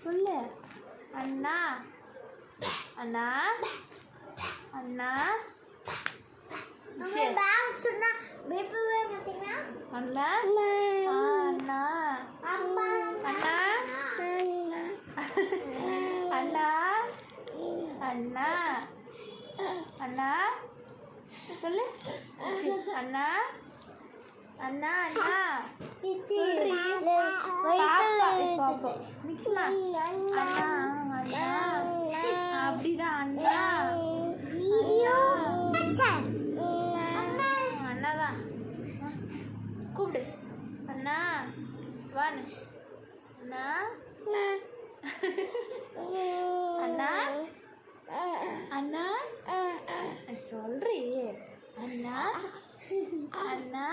சொல்லு. அண்ணா அண்ணா அண்ணா. சரி அண்ணா அண்ணா அண்ணா அண்ணா அண்ணா அண்ணா சொல்லு. அண்ணா அண்ணா அண்ணா சொல்றி. பாப்பா நிச்சயமா அண்ணா அண்ணா அப்படிதான் அண்ணா. அண்ணாதான் கூப்பிடு. அண்ணா வான்னு. அண்ணா அண்ணா அண்ணா சொல்றி. அண்ணா அண்ணா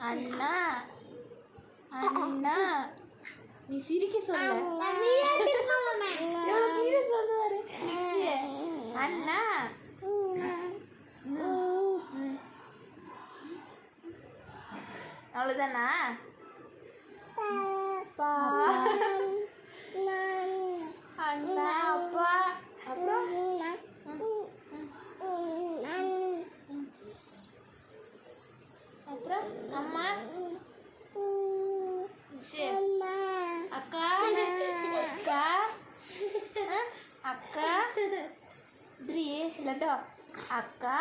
அண்ணா அண்ணா. நீ சிரிக்க சொல்ல. எவ்வளோ கீழே சொல்லுவாரு. அண்ணா அவ்வளோதானா? அண்ணா அப்பா அப்புறம் அப்புறம் அம்மா அக்கா அக்கா அக்கா த்ரீ லட்டோ அக்கா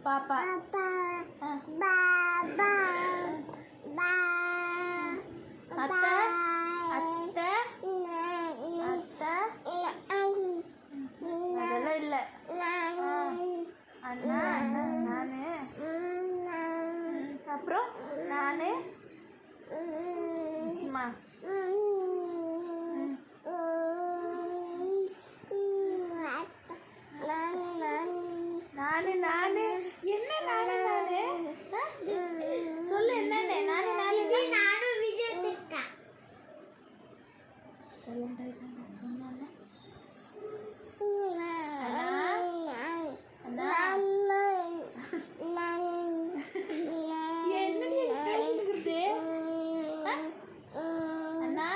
பாப்பா அத்தை அத்தை அத்தை அதெல்லாம் இல்லை. அண்ணா அண்ணா நானு அப்புறம் நானு சும்மா நானு நானு என்ன நானு நானு சொல்லு. என்னன்னு நானு நானு நானும் வீடியோ எடுத்தேன். சொன்னால என்னடி பேசிட்டு அண்ணா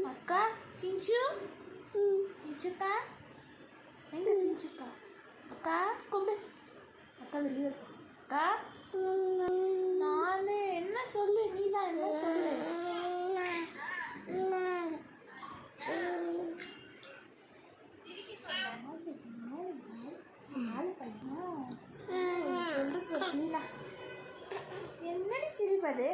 அக்கா சிஞ்சு சிஞ்சுக்கா எங்க சிஞ்சுக்கா அக்கா கூப்பிடு. அக்கா வெளியே அக்கா நானு என்ன சொல்லு. நீதான் என்ன சொல்லு. என்னடி சிரிப்பது?